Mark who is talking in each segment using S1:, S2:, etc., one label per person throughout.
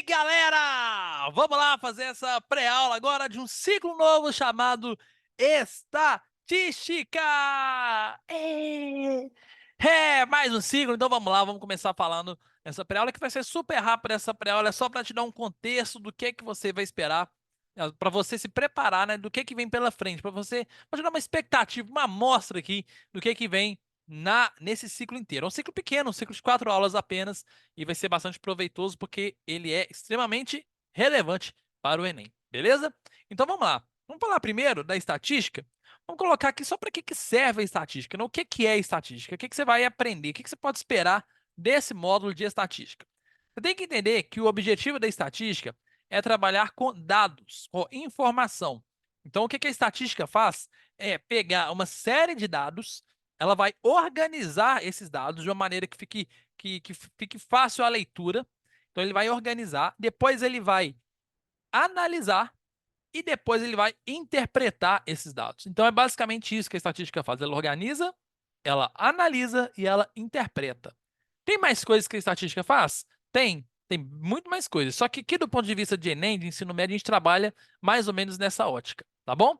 S1: Galera! Vamos lá fazer essa pré-aula agora de um ciclo novo chamado Estatística! Mais um ciclo, então vamos lá, vamos começar falando essa pré-aula que vai ser super rápida. Essa pré-aula é só para te dar um contexto do que você vai esperar, para você se preparar, né, do que vem pela frente, para você pode dar uma expectativa, uma amostra aqui do que vem nesse ciclo inteiro. É um ciclo pequeno, um ciclo de 4 aulas apenas, e vai ser bastante proveitoso porque ele é extremamente relevante para o Enem, beleza? Então vamos lá. Vamos falar primeiro da estatística. Vamos colocar aqui só para que serve a estatística, né? O que é estatística? O que você vai aprender? O que você pode esperar desse módulo de estatística? Você tem que entender que o objetivo da estatística é trabalhar com dados, com informação. Então, o que a estatística faz é pegar uma série de dados, ela vai organizar esses dados de uma maneira que fique fácil a leitura. Então, ele vai organizar, depois ele vai analisar e depois ele vai interpretar esses dados. Então, é basicamente isso que a estatística faz. Ela organiza, ela analisa e ela interpreta. Tem mais coisas que a estatística faz? Tem muito mais coisas. Só que aqui do ponto de vista de Enem, de ensino médio, a gente trabalha mais ou menos nessa ótica, tá bom?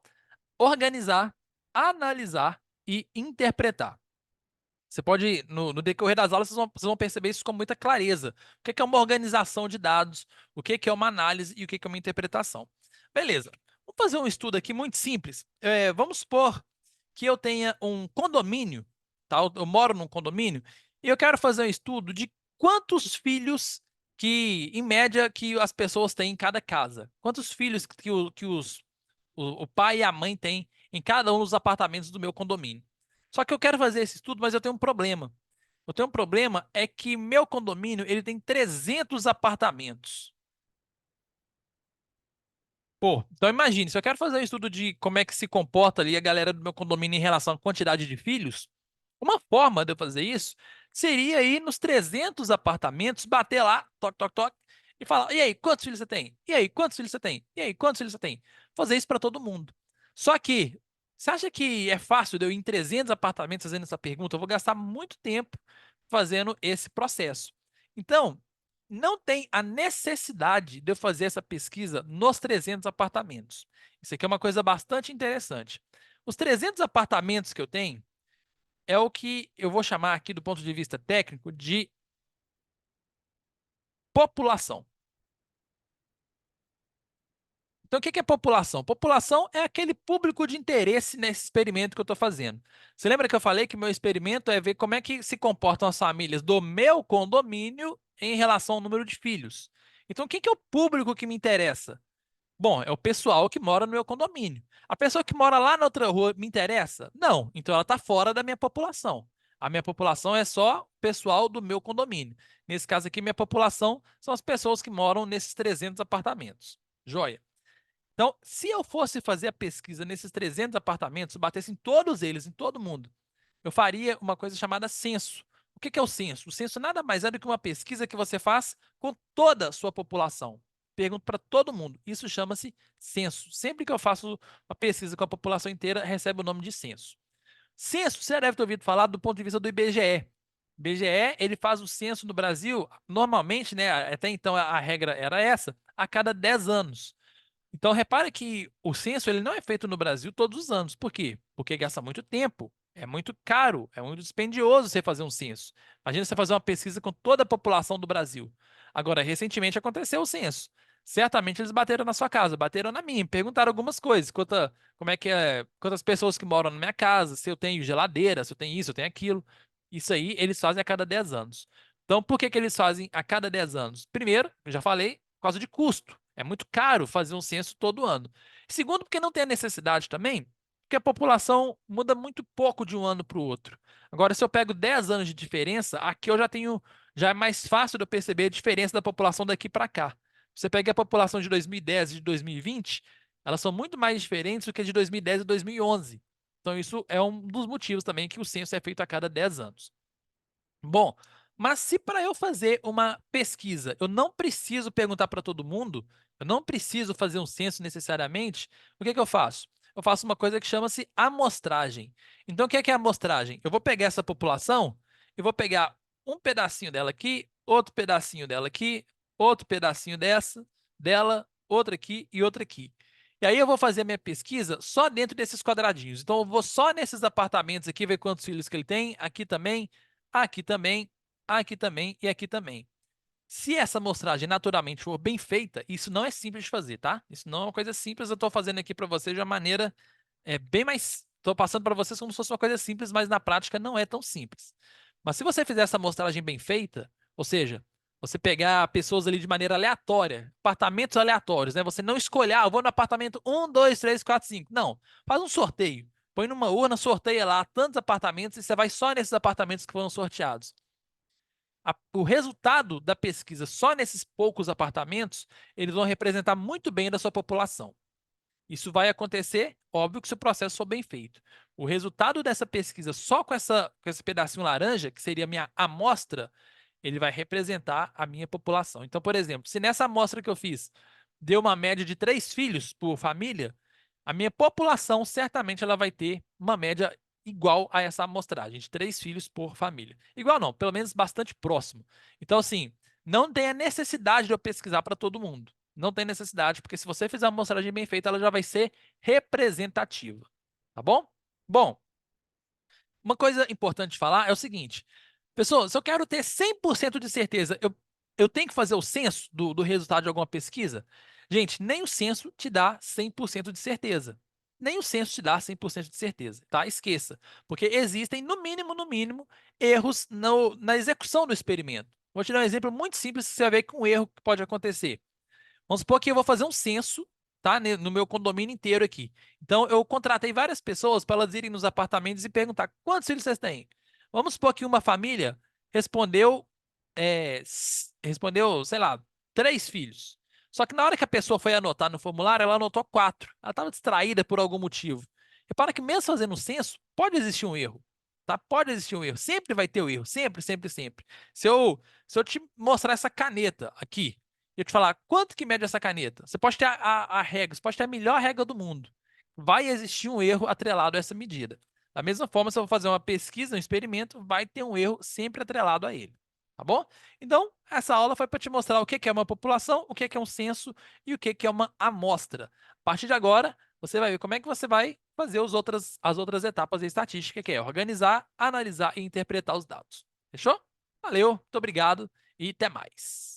S1: Organizar, analisar e interpretar. Você pode, no decorrer das aulas, vocês vão perceber isso com muita clareza. O que é uma organização de dados, o que é uma análise e o que é uma interpretação. Beleza. Vamos fazer um estudo aqui muito simples. Vamos supor que eu tenha um condomínio, tá? Eu moro num condomínio e eu quero fazer um estudo de quantos filhos em média, que as pessoas têm em cada casa. Quantos filhos o pai e a mãe têm em cada um dos apartamentos do meu condomínio. Só que eu quero fazer esse estudo, mas eu tenho um problema. Eu tenho um problema é que meu condomínio ele tem 300 apartamentos. Pô, então imagine, se eu quero fazer um estudo de como é que se comporta ali a galera do meu condomínio em relação à quantidade de filhos, uma forma de eu fazer isso seria ir nos 300 apartamentos, bater lá, toque, toque, toque, e falar: e aí, quantos filhos você tem? E aí, quantos filhos você tem? E aí, quantos filhos você tem? Fazer isso para todo mundo. Só que, você acha que é fácil de eu ir em 300 apartamentos fazendo essa pergunta? Eu vou gastar muito tempo fazendo esse processo. Então, não tem a necessidade de eu fazer essa pesquisa nos 300 apartamentos. Isso aqui é uma coisa bastante interessante. Os 300 apartamentos que eu tenho é o que eu vou chamar aqui, do ponto de vista técnico, de população. Então, o que é população? População é aquele público de interesse nesse experimento que eu estou fazendo. Você lembra que eu falei que meu experimento é ver como é que se comportam as famílias do meu condomínio em relação ao número de filhos? Então, quem que é o público que me interessa? Bom, é o pessoal que mora no meu condomínio. A pessoa que mora lá na outra rua me interessa? Não. Então ela está fora da minha população. A minha população é só o pessoal do meu condomínio. Nesse caso aqui, minha população são as pessoas que moram nesses 300 apartamentos. Joia. Então, se eu fosse fazer a pesquisa nesses 300 apartamentos, batesse em todos eles, em todo mundo, eu faria uma coisa chamada censo. O que é o censo? O censo nada mais é do que uma pesquisa que você faz com toda a sua população. Pergunto para todo mundo. Isso chama-se censo. Sempre que eu faço uma pesquisa com a população inteira, recebe o nome de censo. Censo, você já deve ter ouvido falar do ponto de vista do IBGE. O IBGE, ele faz o censo no Brasil, normalmente, né, até então a regra era essa, a cada 10 anos. Então, repare que o censo ele não é feito no Brasil todos os anos. Por quê? Porque gasta muito tempo, é muito caro, é muito dispendioso você fazer um censo. Imagina você fazer uma pesquisa com toda a população do Brasil. Agora, recentemente aconteceu o censo. Certamente eles bateram na sua casa, bateram na minha, perguntaram algumas coisas. Como é que é, quantas pessoas que moram na minha casa, se eu tenho geladeira, se eu tenho isso, se eu tenho aquilo. Isso aí eles fazem a cada 10 anos. Então, por que eles fazem a cada 10 anos? Primeiro, eu já falei, por causa de custo. É muito caro fazer um censo todo ano. Segundo, porque não tem a necessidade também, porque a população muda muito pouco de um ano para o outro. Agora, se eu pego 10 anos de diferença, aqui já é mais fácil de eu perceber a diferença da população daqui para cá. Você pega a população de 2010 e de 2020, elas são muito mais diferentes do que a de 2010 e 2011. Então, isso é um dos motivos também que o censo é feito a cada 10 anos. Bom, mas se para eu fazer uma pesquisa eu não preciso perguntar para todo mundo, eu não preciso fazer um censo necessariamente, o que eu faço? Eu faço uma coisa que chama-se amostragem. Então, o que é amostragem? Eu vou pegar essa população, eu vou pegar um pedacinho dela aqui, outro pedacinho dela aqui, outro pedacinho dela, outra aqui e outra aqui. E aí eu vou fazer a minha pesquisa só dentro desses quadradinhos. Então eu vou só nesses apartamentos aqui ver quantos filhos que ele tem, aqui também, aqui também, aqui também e aqui também. Se essa amostragem naturalmente for bem feita, isso não é simples de fazer, tá? Isso não é uma coisa simples, eu estou fazendo aqui para vocês de uma maneira bem mais... Estou passando para vocês como se fosse uma coisa simples, mas na prática não é tão simples. Mas se você fizer essa amostragem bem feita, ou seja, você pegar pessoas ali de maneira aleatória, apartamentos aleatórios, né? Você não escolher, eu vou no apartamento 1, 2, 3, 4, 5. Não, faz um sorteio. Põe numa urna, sorteia lá tantos apartamentos e você vai só nesses apartamentos que foram sorteados. O resultado da pesquisa só nesses poucos apartamentos, eles vão representar muito bem da sua população. Isso vai acontecer, óbvio, que se o processo for bem feito. O resultado dessa pesquisa só com esse pedacinho laranja, que seria a minha amostra, ele vai representar a minha população. Então, por exemplo, se nessa amostra que eu fiz deu uma média de 3 filhos por família, a minha população certamente ela vai ter uma média igual a essa amostragem, de 3 filhos por família. Igual não, pelo menos bastante próximo. Então, assim, não tem a necessidade de eu pesquisar para todo mundo. Não tem necessidade, porque se você fizer uma amostragem bem feita, ela já vai ser representativa. Tá bom? Bom, uma coisa importante de falar é o seguinte. Pessoal, se eu quero ter 100% de certeza, eu tenho que fazer o censo do resultado de alguma pesquisa? Gente, nem o censo te dá 100% de certeza. Nem o censo te dá 100% de certeza, tá? Esqueça. Porque existem, no mínimo, erros na execução do experimento. Vou te dar um exemplo muito simples que você vai ver que um erro que pode acontecer. Vamos supor que eu vou fazer um censo, tá? No meu condomínio inteiro aqui. Então, eu contratei várias pessoas para elas irem nos apartamentos e perguntar quantos filhos vocês têm. Vamos supor que uma família respondeu, respondeu, sei lá, 3 filhos. Só que na hora que a pessoa foi anotar no formulário, ela anotou 4. Ela estava distraída por algum motivo. Repara que mesmo fazendo um censo, pode existir um erro. Tá? Pode existir um erro. Sempre vai ter o erro. Sempre, sempre, sempre. Se eu te mostrar essa caneta aqui, e eu te falar quanto que mede essa caneta, você pode ter a regra, você pode ter a melhor regra do mundo. Vai existir um erro atrelado a essa medida. Da mesma forma, se eu vou fazer uma pesquisa, um experimento, vai ter um erro sempre atrelado a ele. Tá bom? Então, essa aula foi para te mostrar o que é uma população, o que é um censo e o que é uma amostra. A partir de agora, você vai ver como é que você vai fazer as outras etapas da estatística, que é organizar, analisar e interpretar os dados. Fechou? Valeu, muito obrigado e até mais.